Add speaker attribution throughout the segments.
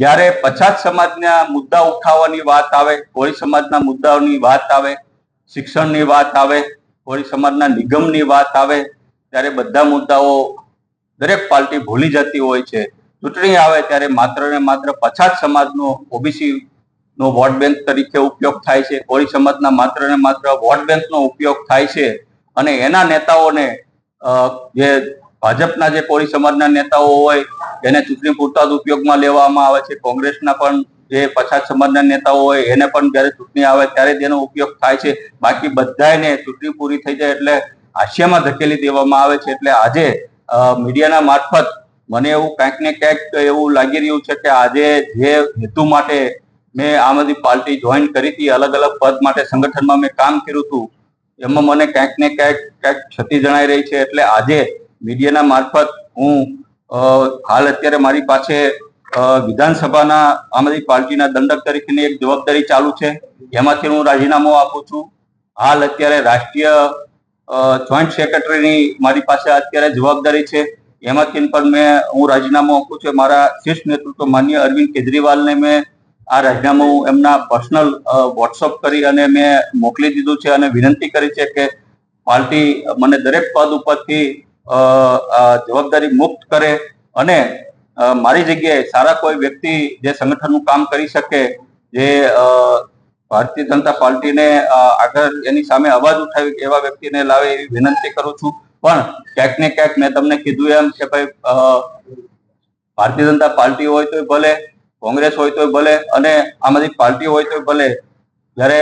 Speaker 1: જ્યારે પછાત સમાજના મુદ્દા ઉઠાવવાની વાત આવે, કોળી સમાજના મુદ્દાઓની વાત આવે, શિક્ષણની વાત આવે, કોળી સમાજના નિગમની વાત આવે, ત્યારે બધા મુદ્દાઓ દરેક પાર્ટી ભૂલી જતી હોય છે. ચૂંટણી આવે ત્યારે માત્ર ને માત્ર પછાત સમાજનો ઓબીસી નો વોટ બેંક તરીકે ઉપયોગ થાય છે, કોળી સમાજના માત્ર ને માત્ર વોટ બેંકનો ઉપયોગ થાય છે અને એના નેતાઓને જે ભાજપના જે કોળી સમાજના નેતાઓ હોય એને ચૂંટણી પૂરતા જ ઉપયોગમાં લેવામાં આવે છે. કોંગ્રેસના પણ જે પછાત સમાજના નેતાઓ હોય એને પણ જયારે ચૂંટણી આવે ત્યારે તેનો ઉપયોગ થાય છે. બાકી બધાને ચૂંટણી પૂરી થઈ જાય એટલે હાસ્યમાં ધકેલી દેવામાં આવે છે. એટલે આજે મીડિયાના મારફત મને એવું ક્યાંક ને ક્યાંક એવું લાગી રહ્યું છે કે આજે જે હેતુ માટે મેં આમ આદમી પાર્ટી જોઈન કરી હતી, અલગ અલગ પદ માટે સંગઠનમાં મેં કામ કર્યું હતું, એમાં મને ક્યાંક ને ક્યાંક ક્ષતિ જણાઈ રહી છે. એટલે આજે મીડિયાના મારફત હું હાલ અત્યારે મારી પાસે વિધાનસભાના આમ આદમી પાર્ટીના દંડક તરીકેની એક જવાબદારી ચાલુ છે, એમાંથી હું રાજીનામું આપું છું. હાલ અત્યારે રાષ્ટ્રીય જોઈન્ટ સેક્રેટરીની મારી પાસે અત્યારે જવાબદારી છે, એમાંથી પણ હું રાજીનામું આપું છું. મારા શીર્ષ નેતૃત્વ માન્ય અરવિંદ કેજરીવાલને મેં આ રાજીનામું એમના પર્સનલ વોટ્સઅપ કરી અને મેં મોકલી દીધું છે અને વિનંતી કરી છે કે પાર્ટી મને દરેક પદ ઉપરથી જવાબદારી મુક્ત કરે અને મારી જગ્યાએ સારા કોઈ વ્યક્તિ જે સંગઠનનું કામ કરી શકે, જે ભારતીય જનતા પાર્ટીને આગળ એની સામે અવાજ ઉઠાવી એવા વ્યક્તિને લાવે એવી વિનંતી કરું છું. પણ ક્યાંક ને ક્યાંક મેં તમને કીધું એમ કે ભાઈ ભારતીય જનતા પાર્ટી હોય તો ભલે, કોંગ્રેસ હોય તો ભલે અને આમ આદમી પાર્ટી હોય તો ભલે, જ્યારે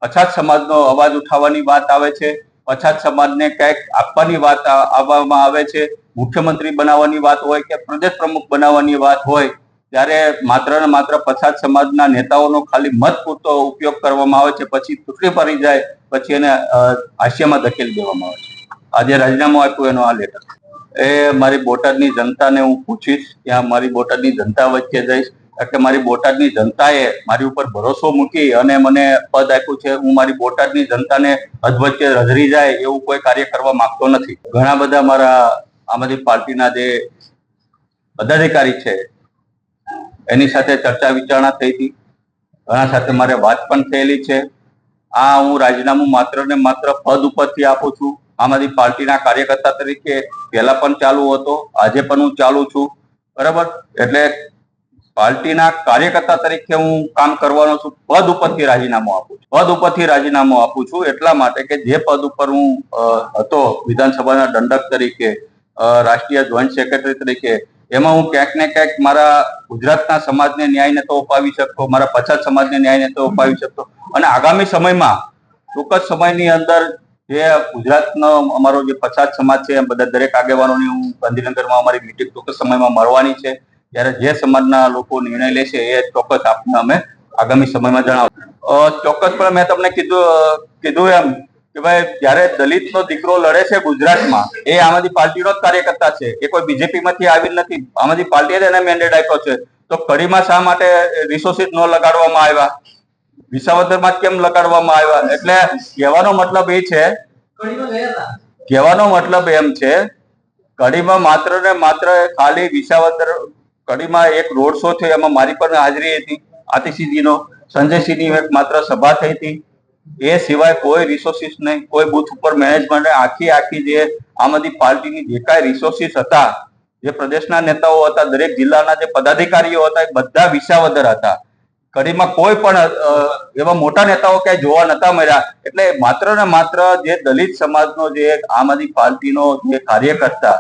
Speaker 1: પછાત સમાજનો અવાજ ઉઠાવવાની વાત આવે છે, પછાત સમાજને ક્યાંક આપવાની વાત આવવામાં આવે છે, મુખ્યમંત્રી બનાવવાની વાત હોય કે પ્રદેશ પ્રમુખ બનાવવાની વાત હોય, ત્યારે માત્ર ને માત્ર પછાત સમાજના નેતાઓનો ખાલી મત પૂરતો ઉપયોગ કરવામાં આવે છે. પછી ચૂંટણી પડી જાય પછી એને હાસ્યમાં ધકેલી દેવામાં આવે છે. આજે રાજીનામું આપ્યું એનો આ લેટર એ મારી બોટાદની જનતાને હું પૂછીશ, ત્યાં મારી બોટાદની જનતા વચ્ચે જઈશ. એટલે મારી બોટાદની જનતાએ મારી ઉપર ભરોસો મૂકી અને મને પદ આપ્યું છે. હું મારી બોટાદની જનતાને અધવચ્ચે રઝળી જાય એવું કોઈ કાર્ય કરવા માંગતો નથી. ઘણા બધા મારા આમ આદમી પાર્ટીના જે પદાધિકારી છે એની સાથે ચર્ચા વિચારણા થઈ હતી, ઘણા સાથે મારે વાત પણ થયેલી છે. આ હું રાજીનામું માત્ર ને માત્ર પદ ઉપરથી આપું છું. આમ આદમી પાર્ટીના કાર્યકર્તા તરીકે પહેલા પણ ચાલુ હતો, આજે પણ હું ચાલુ છું, બરાબર. એટલે પાર્ટીના કાર્યકર્તા તરીકે હું કામ કરવાનો છું. પદ ઉપરથી રાજીનામું આપું છું. પદ ઉપરથી રાજીનામું આપું છું એટલા માટે કે જે પદ ઉપર હું હતો વિધાનસભાના દંડક તરીકે, રાષ્ટ્રીય જોઈન્ટ સેક્રેટરી તરીકે, એમાં હું ક્યાંક ને ક્યાંક મારા ગુજરાતના સમાજને ન્યાય નતો અપાવી શકતો, મારા પછાત સમાજને ન્યાય નતો અપાવી શકતો. અને આગામી સમયમાં ચોક્કસ સમયની અંદર જે ગુજરાતનો અમારો જે પછાત સમાજ છે બધા દરેક આગેવાનોની હું ગાંધીનગરમાં અમારી મીટિંગ ચોક્કસ સમયમાં મળવાની છે. ત્યારે જે સમાજના લોકો નિર્ણય લેશે એ ચોક્કસ આપને અમે આગામી સમયમાં જણાવશું. ચોક્કસપણે મેં તમને કીધું એમ કે ભાઈ જયારે દલિતનો દીકરો લડે છે ગુજરાતમાં, એ આમ આદમી પાર્ટીનો જ કાર્યકર્તા છે, એ કોઈ બીજેપી માંથી આવી નથી. આમ આદમી પાર્ટીએ એને મેન્ડેટ આપ્યો છે. તો કડીમાં શા માટે રિસોર્સિસ ન લગાડવામાં આવ્યા, વિસાવદરમાં કેમ લગાડવામાં આવ્યા? એટલે કહેવાનો મતલબ એ છે, કહેવાનો મતલબ એમ છે કડીમાં માત્ર ને માત્ર ખાલી વિસાવદર કડીમાં એક રોડ શો થયો, એમાં મારી પણ હાજરી હતી, આતિશીજીનો, સંજયસિંહની એક માત્ર સભા થઈ હતી. એ સિવાય કોઈ રિસોર્સિસ નહીં, કોઈ બુથ ઉપર મેનેજમેન્ટ, આખી જે આમ આદમી પાર્ટીની જે કાંઈ રિસોર્સિસ હતા, જે પ્રદેશના નેતાઓ હતા, દરેક જિલ્લાના જે પદાધિકારીઓ હતા, એ બધા વિસાવદર હતા. કડીમાં કોઈ પણ એવા મોટા નેતાઓ ક્યાંય જોવા નતા મળ્યા. એટલે માત્ર ને માત્ર જે દલિત સમાજનો જે આમ આદમી પાર્ટીનો જે કાર્યકર્તા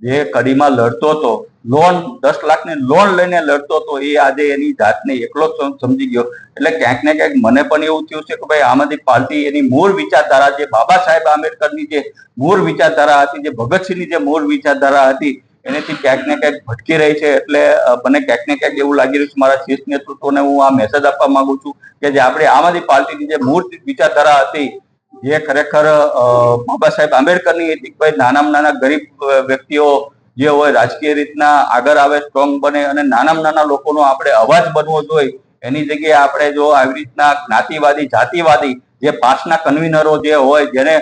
Speaker 1: જે કડીમાં લડતો હતો, લોન 10 લાખની લોન લઈને લડતો હતો, એ આજે એની જાતને એકલો સમજી ગયો. એટલે ક્યાંક ને ક્યાંક મને પણ એવું થયું છે કે ભાઈ આમ આદમી પાર્ટી એની મૂળ વિચારધારા, જે બાબા સાહેબ આંબેડકરની જે મૂળ વિચારધારા હતી, જે ભગતસિંહની જે મૂળ વિચારધારા હતી, એનેથી ક્યાંક ને ક્યાંક ભટકી રહી છે. એટલે મને ક્યાંક ને ક્યાંક એવું લાગી રહ્યું છે, મારા શીર્ષ નેતૃત્વને હું આ મેસેજ આપવા માંગુ છું કે જે આપણે આમ આદમી પાર્ટીની જે મૂળ વિચારધારા હતી, જે ખરેખર બાબા સાહેબ આંબેડકરની હતી, ભાઈ નાના ગરીબ વ્યક્તિઓ જે હોય રાજકીય રીતના આગળ આવે, સ્ટ્રોંગ બને અને નાના લોકોનો આપણે અવાજ બનવો જોઈએ. એની જગ્યાએ આપણે જો આવી રીતના જ્ઞાતિવાદી, જાતિવાદી જે પાસના કન્વીનરો જે હોય, જેને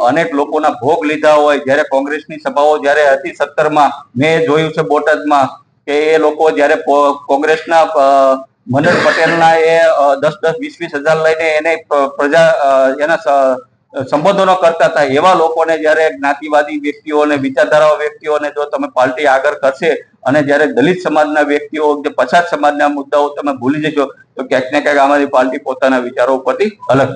Speaker 1: અનેક લોકોના ભોગ લીધા હોય, જયારે કોંગ્રેસની સભાઓ જયારે હતી 17માં, મેં જોયું છે બોટાદમાં કે એ લોકો જયારે કોંગ્રેસના મનોજ પટેલના એ 10-20 હજાર લઈને એને પ્રજા એના સંબોધનો કરતા હતા, એવા લોકોને જયારે જ્ઞાતિવાદી વ્યક્તિઓને વિચારધારા વ્યક્તિઓને જો તમે પાર્ટી આગળ કરશે અને જયારે દલિત સમાજના વ્યક્તિઓ જે પછાત સમાજના મુદ્દાઓ તમે ભૂલી જશો તો ક્યાંક ને ક્યાંક અમારી પાર્ટી પોતાના વિચારો ઉપરથી અલગ